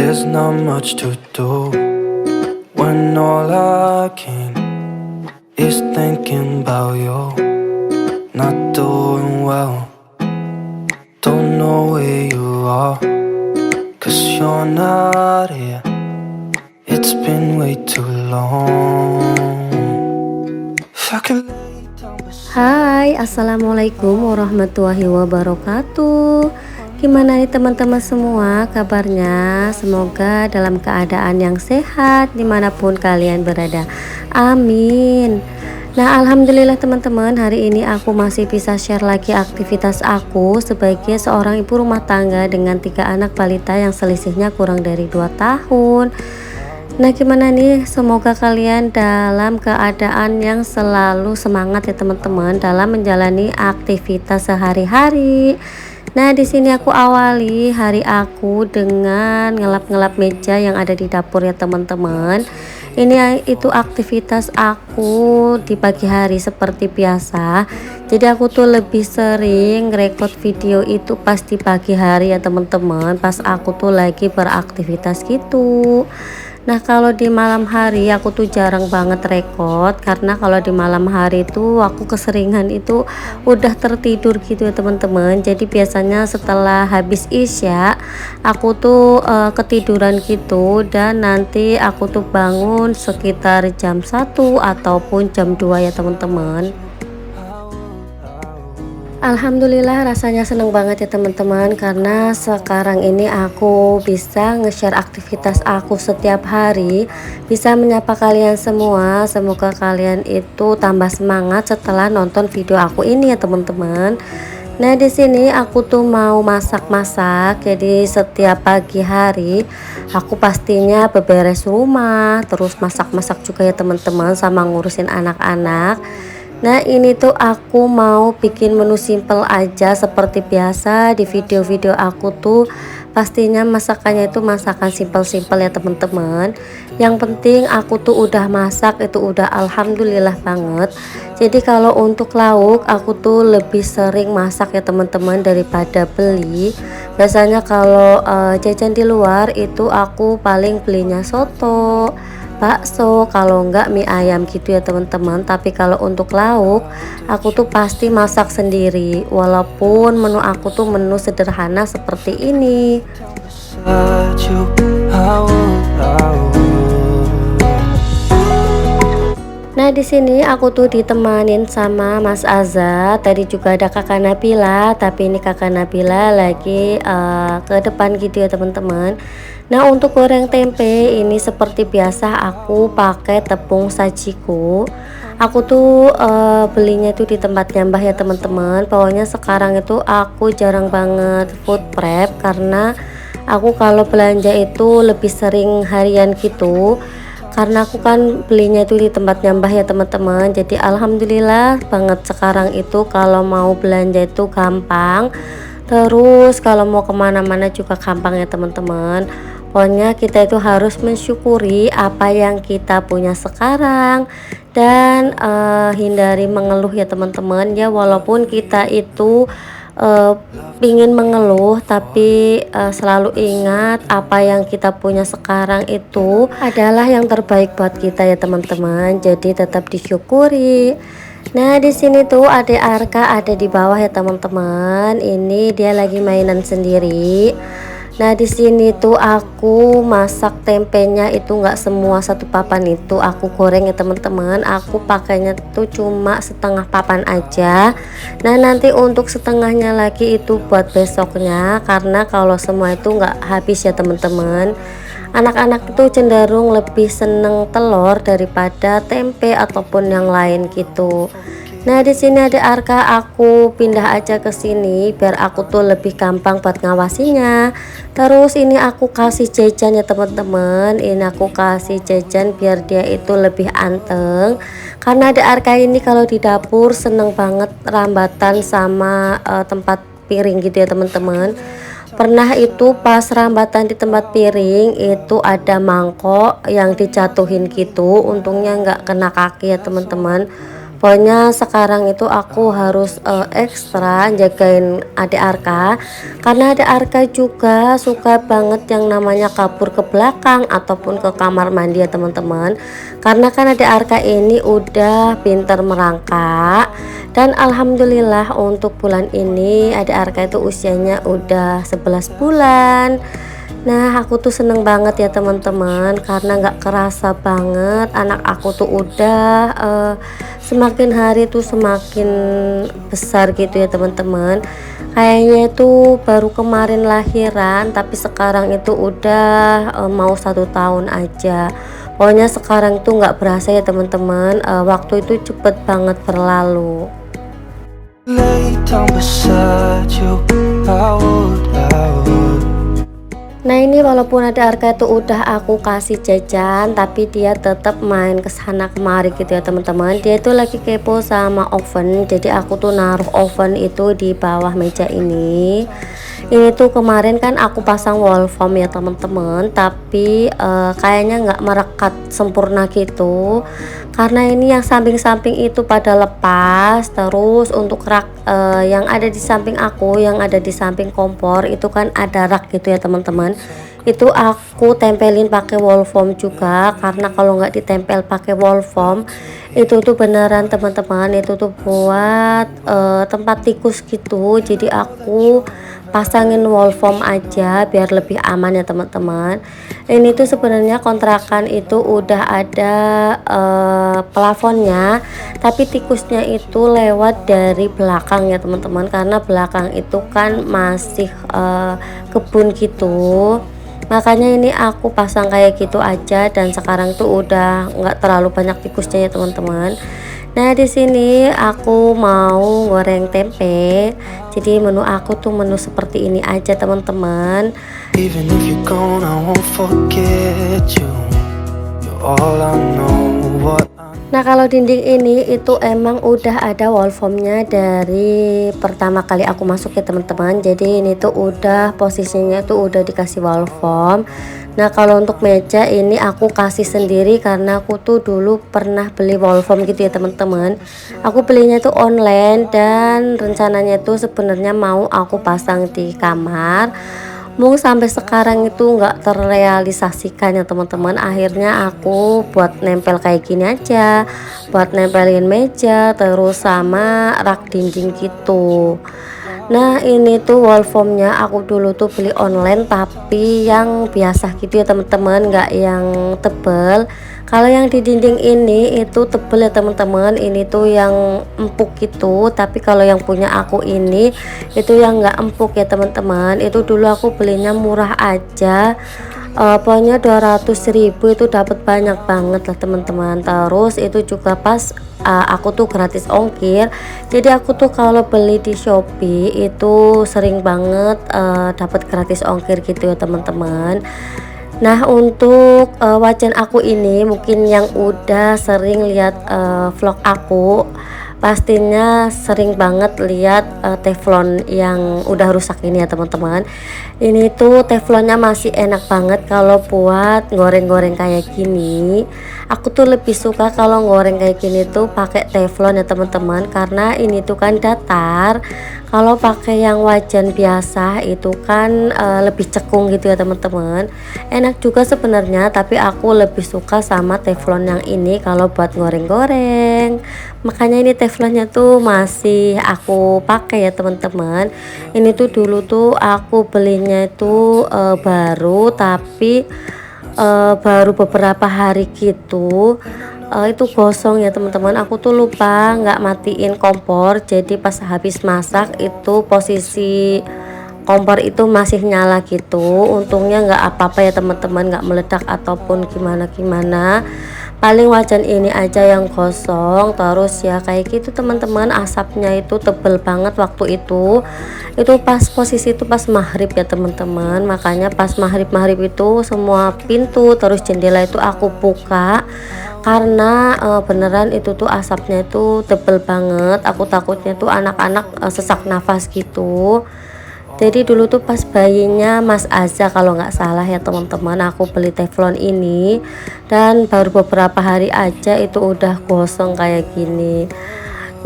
There's not much to do when all I can is thinking about you. Not doing well, don't know where you are, 'cause you're not here. It's been way too long. If I could lay down beside Hai, assalamualaikum warahmatullahi wabarakatuh. Gimana nih teman-teman semua kabarnya? Semoga dalam keadaan yang sehat dimanapun kalian berada. Amin. Nah, alhamdulillah teman-teman, hari ini aku masih bisa share lagi aktivitas aku sebagai seorang ibu rumah tangga dengan 3 anak balita yang selisihnya kurang dari 2 tahun. Nah, gimana nih? Semoga kalian dalam keadaan yang selalu semangat ya teman-teman dalam menjalani aktivitas sehari-hari. Nah, di sini aku awali hari aku dengan ngelap-ngelap meja yang ada di dapur ya teman-teman. Ini itu aktivitas aku di pagi hari seperti biasa. Jadi aku tuh lebih sering record video itu pas di pagi hari ya teman-teman, pas aku tuh lagi beraktivitas gitu. Nah, kalau di malam hari aku tuh jarang banget record, karena kalau di malam hari itu aku keseringan itu udah tertidur gitu ya teman-teman. Jadi biasanya setelah habis isya aku tuh ketiduran gitu, dan nanti aku tuh bangun sekitar jam 1 ataupun jam 2 ya teman-teman. Alhamdulillah, rasanya seneng banget ya teman-teman, karena sekarang ini aku bisa nge-share aktivitas aku setiap hari, bisa menyapa kalian semua. Semoga kalian itu tambah semangat setelah nonton video aku ini ya teman-teman. Nah, di sini aku tuh mau masak-masak. Jadi setiap pagi hari aku pastinya beberes rumah, terus masak-masak juga ya teman-teman, sama ngurusin anak-anak. Nah, ini tuh aku mau bikin menu simple aja seperti biasa di video-video aku tuh. Pastinya masakannya itu masakan simple-simple ya teman-teman. Yang penting aku tuh udah masak itu udah alhamdulillah banget. Jadi kalau untuk lauk aku tuh lebih sering masak ya teman-teman daripada beli. Biasanya kalau jajan di luar itu aku paling belinya soto, bakso, kalau enggak mie ayam gitu ya teman-teman. Tapi kalau untuk lauk aku tuh pasti masak sendiri, walaupun menu aku tuh menu sederhana seperti ini. you, I would. Nah, di sini aku tuh ditemanin sama Mas Azza. Tadi juga ada Kakak Nabila, tapi ini Kakak Nabila lagi ke depan gitu ya teman-teman. Nah, untuk goreng tempe ini seperti biasa aku pakai tepung sajiku. Aku tuh belinya tuh di tempatnya Mbah ya teman-teman. Pokoknya sekarang itu aku jarang banget food prep, karena aku kalau belanja itu lebih sering harian gitu, karena aku kan belinya itu di tempatnya Mbah ya teman-teman. Jadi alhamdulillah banget sekarang itu kalau mau belanja itu gampang, terus kalau mau kemana-mana juga gampang ya teman-teman. Pokoknya kita itu harus mensyukuri apa yang kita punya sekarang, dan hindari mengeluh ya teman-teman ya. Walaupun kita itu ingin mengeluh, tapi selalu ingat apa yang kita punya sekarang itu adalah yang terbaik buat kita ya teman-teman. Jadi tetap disyukuri. Nah, di sini tuh adik Arka ada di bawah ya teman-teman. Ini dia lagi mainan sendiri. Nah, di sini tuh aku masak tempenya itu nggak semua satu papan itu aku goreng ya teman-teman. Aku pakainya tuh cuma setengah papan aja. Nah, nanti untuk setengahnya lagi itu buat besoknya, karena kalau semua itu nggak habis ya teman-teman. Anak-anak itu cenderung lebih seneng telur daripada tempe ataupun yang lain gitu. Nah, di sini ada Arka, aku pindah aja ke sini biar aku tuh lebih gampang buat ngawasinya. Terus ini aku kasih jajan ya teman-teman. Ini aku kasih jajan biar dia itu lebih anteng. Karena ada Arka ini kalau di dapur seneng banget rambatan sama tempat piring gitu ya teman-teman. Pernah itu pas rambatan di tempat piring itu ada mangkok yang dijatuhin gitu. Untungnya nggak kena kaki ya teman-teman. Pokoknya sekarang itu aku harus ekstra jagain adik Arka, karena adik Arka juga suka banget yang namanya kabur ke belakang ataupun ke kamar mandi ya teman-teman. Karena kan adik Arka ini udah pinter merangkak, dan alhamdulillah untuk bulan ini adik Arka itu usianya udah 11 bulan. Nah aku tuh seneng banget ya teman-teman, karena nggak kerasa banget anak aku tuh udah semakin hari tuh semakin besar gitu ya teman-teman. Kayaknya itu baru kemarin lahiran tapi sekarang itu udah mau 1 tahun aja. Pokoknya sekarang tuh nggak berasa ya teman-teman, waktu itu cepet banget berlalu. Lay down beside you, I would. Nah ini walaupun ada Arka itu udah aku kasih jajan, tapi dia tetap main kesana kemari gitu ya teman-teman. Dia itu lagi kepo sama oven, jadi aku tuh naruh oven itu di bawah meja ini. Ini tuh kemarin kan aku pasang wall foam ya teman-teman, tapi kayaknya nggak merekat sempurna gitu, karena ini yang samping-samping itu pada lepas. Terus untuk rak yang ada di samping aku, yang ada di samping kompor itu kan ada rak gitu ya teman-teman, itu aku tempelin pakai wall foam juga, karena kalau nggak ditempel pakai wall foam itu tuh beneran teman-teman, itu tuh buat tempat tikus gitu. Jadi aku pasangin wall foam aja biar lebih aman ya teman-teman. Ini tuh sebenarnya kontrakan itu udah ada plafonnya, tapi tikusnya itu lewat dari belakang ya teman-teman, karena belakang itu kan masih kebun gitu. Makanya ini aku pasang kayak gitu aja, dan sekarang tuh udah nggak terlalu banyak tikusnya ya teman-teman. Nah di sini aku mau goreng tempe. Jadi menu aku tuh menu seperti ini aja teman-teman. Even if you're gone, I won't forget you. You're all I know. What Nah kalau dinding ini itu emang udah ada wall foamnya dari pertama kali aku masuk ya teman-teman. Jadi ini tuh udah posisinya tuh udah dikasih wall foam. Nah kalau untuk meja ini aku kasih sendiri, karena aku tuh dulu pernah beli wall foam gitu ya teman-teman. Aku belinya tuh online, dan rencananya tuh sebenarnya mau aku pasang di kamar. Mau sampai sekarang itu nggak terrealisasikan ya teman-teman. Akhirnya aku buat nempel kayak gini aja, buat nempelin meja terus sama rak dinding gitu. Nah ini tuh wall foamnya aku dulu tuh beli online, tapi yang biasa gitu ya teman-teman, nggak yang tebel. Kalau yang di dinding ini itu tebel ya teman-teman, ini tuh yang empuk gitu. Tapi kalau yang punya aku ini itu yang nggak empuk ya teman-teman. Itu dulu aku belinya murah aja, pokoknya 200.000 itu dapat banyak banget lah teman-teman. Terus itu juga pas aku tuh gratis ongkir. Jadi aku tuh kalau beli di Shopee itu sering banget dapat gratis ongkir gitu ya teman-teman. Nah untuk wajan aku ini, mungkin yang udah sering lihat vlog aku pastinya sering banget lihat teflon yang udah rusak ini ya teman-teman. Ini tuh teflonnya masih enak banget kalau buat goreng-goreng kayak gini. Aku tuh lebih suka kalau goreng kayak gini tuh pakai teflon ya teman-teman, karena ini tuh kan datar. Kalau pakai yang wajan biasa itu kan lebih cekung gitu ya teman-teman. Enak juga sebenarnya, tapi aku lebih suka sama teflon yang ini kalau buat goreng-goreng. Makanya ini teflonnya tuh masih aku pakai ya teman-teman. Ini tuh dulu tuh aku belinya itu baru, tapi baru beberapa hari gitu itu gosong ya teman-teman. Aku tuh lupa nggak matiin kompor, jadi pas habis masak itu posisi kompor itu masih nyala gitu. Untungnya nggak apa-apa ya teman-teman, nggak meledak ataupun gimana-gimana. Paling wajan ini aja yang gosong. Terus ya kayak gitu teman-teman, asapnya itu tebel banget waktu itu pas posisi itu pas maghrib ya teman-teman. Makanya pas maghrib itu semua pintu terus jendela itu aku buka, karena beneran itu tuh asapnya itu tebel banget. Aku takutnya tuh anak-anak sesak nafas gitu. Jadi dulu tuh pas bayinya Mas Aza kalau nggak salah ya teman-teman, aku beli teflon ini dan baru beberapa hari aja itu udah gosong kayak gini.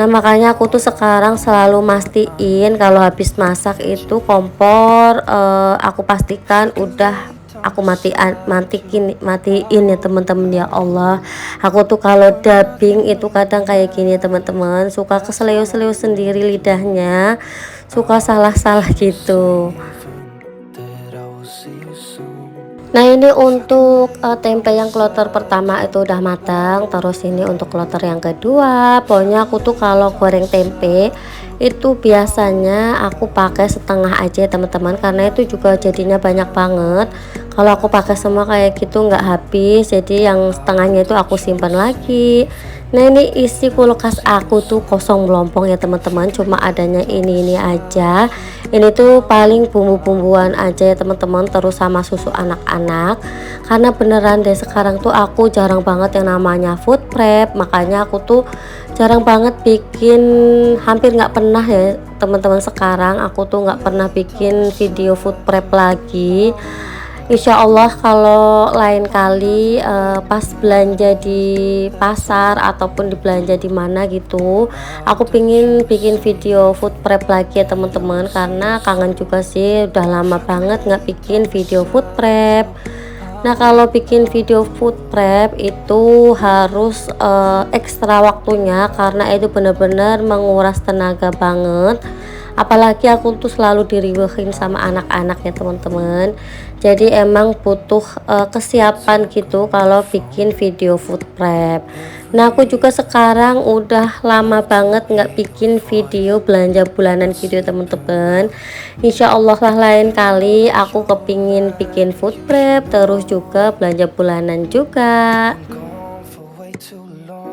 Nah makanya aku tuh sekarang selalu mastiin kalau habis masak itu kompor, aku pastikan udah aku matiin ya teman-teman. Ya Allah, aku tuh kalau dubbing itu kadang kayak gini teman-teman, suka keseleo-seleo sendiri lidahnya, suka salah-salah gitu. that I will see you soon. Nah ini untuk tempe yang kloter pertama itu udah matang. Terus ini untuk kloter yang kedua. Pokoknya aku tuh kalau goreng tempe itu biasanya aku pakai setengah aja ya teman-teman, karena itu juga jadinya banyak banget. Kalau aku pakai semua kayak gitu nggak habis, jadi yang setengahnya itu aku simpan lagi. Nah ini isi kulkas aku tuh kosong melompong ya teman-teman, cuma adanya ini aja. Ini tuh paling bumbu-bumbuan aja ya teman-teman, terus sama susu anak-anak. Karena beneran deh sekarang tuh aku jarang banget yang namanya food prep, makanya aku tuh jarang banget bikin, hampir nggak pernah ya teman-teman. Sekarang aku tuh nggak pernah bikin video food prep lagi. Insya Allah kalau lain kali pas belanja di pasar ataupun di belanja di mana gitu, aku pingin bikin video food prep lagi ya teman-teman, karena kangen juga sih, udah lama banget nggak bikin video food prep. Nah kalau bikin video food prep itu harus ekstra waktunya, karena itu bener-bener menguras tenaga banget. Apalagi aku tuh selalu diriwehin sama anak-anak ya teman-teman, jadi emang butuh kesiapan gitu kalau bikin video food prep. Nah aku juga sekarang udah lama banget nggak bikin video belanja bulanan gitu ya teman-teman. Insya Allah lah lain kali aku kepingin bikin food prep terus juga belanja bulanan juga. Gone for way too long.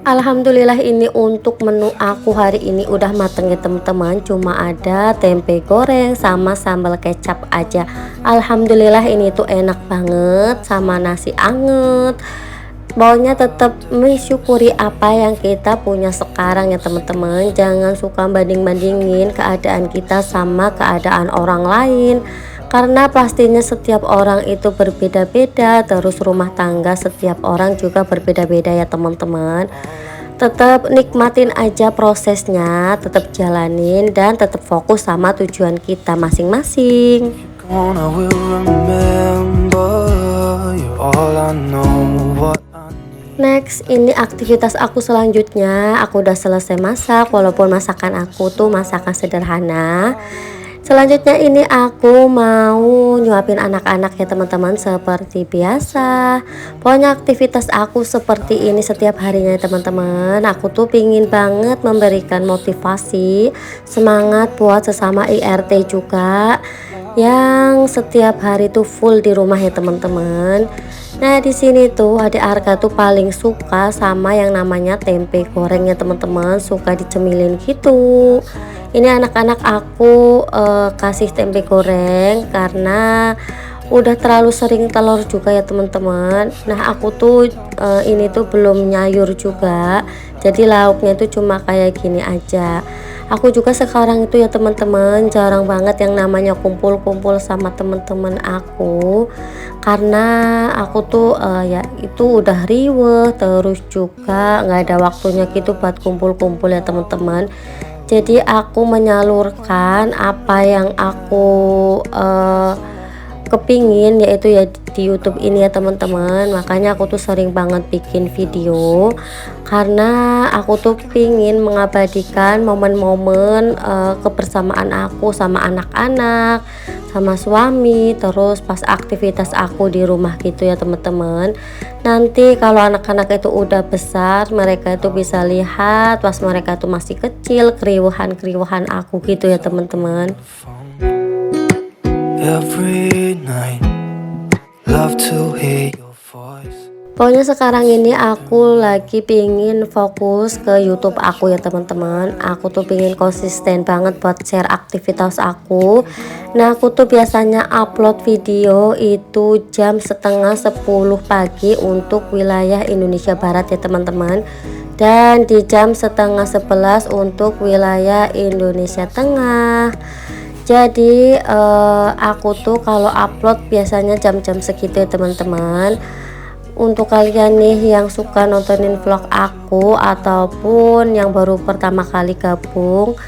Alhamdulillah ini untuk menu aku hari ini udah mateng ya teman-teman, cuma ada tempe goreng sama sambal kecap aja. Alhamdulillah ini tuh enak banget sama nasi anget. Pokoknya tetap mensyukuri apa yang kita punya sekarang ya teman-teman. Jangan suka banding-bandingin keadaan kita sama keadaan orang lain, karena pastinya setiap orang itu berbeda-beda. Terus rumah tangga setiap orang juga berbeda-beda ya teman-teman. Tetap nikmatin aja prosesnya, tetap jalanin dan tetap fokus sama tujuan kita masing-masing. Gone, I will remember you're all I know. What I need. Next, ini aktivitas aku selanjutnya. Aku udah selesai masak, walaupun masakan aku tuh masakan sederhana. Selanjutnya ini aku mau nyuapin anak-anak ya teman-teman, seperti biasa. Pokoknya aktivitas aku seperti ini setiap harinya ya teman-teman. Aku tuh pingin banget memberikan motivasi, semangat buat sesama IRT juga yang setiap hari tuh full di rumah ya teman-teman. Nah di sini tuh adik Arka tuh paling suka sama yang namanya tempe goreng ya teman-teman, suka dicemilin gitu. Ini anak-anak aku kasih tempe goreng karena udah terlalu sering telur juga ya teman-teman. Nah aku tuh ini tuh belum nyayur juga, jadi lauknya itu cuma kayak gini aja. Aku juga sekarang itu ya teman-teman jarang banget yang namanya kumpul-kumpul sama teman-teman aku, karena aku tuh ya itu udah riweh, terus juga nggak ada waktunya gitu buat kumpul-kumpul ya teman-teman. Jadi aku menyalurkan apa yang aku kepingin, yaitu ya di YouTube ini ya teman-teman. Makanya aku tuh sering banget bikin video, karena aku tuh pingin mengabadikan momen-momen kebersamaan aku sama anak-anak, sama suami, terus pas aktivitas aku di rumah gitu ya teman-teman. Nanti kalau anak-anak itu udah besar, mereka itu bisa lihat pas mereka tuh masih kecil, keriuhan-keriuhan aku gitu ya teman-teman. Every night, love to hear your voice. Pokoknya sekarang ini aku lagi pingin fokus ke YouTube aku ya teman-teman. Aku tuh pingin konsisten banget buat share aktivitas aku. Nah aku tuh biasanya upload video itu jam setengah 10 pagi untuk wilayah Indonesia Barat ya teman-teman, dan di jam setengah 11 untuk wilayah Indonesia Tengah. Jadi aku tuh kalau upload biasanya jam-jam segitu ya teman-teman. Untuk kalian nih yang suka nontonin vlog aku ataupun yang baru pertama kali gabung,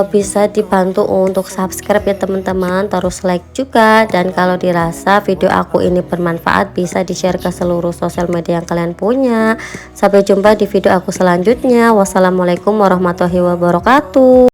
bisa dibantu untuk subscribe ya teman-teman, terus like juga, dan kalau dirasa video aku ini bermanfaat bisa di share ke seluruh sosial media yang kalian punya. Sampai jumpa di video aku selanjutnya. Wassalamualaikum warahmatullahi wabarakatuh.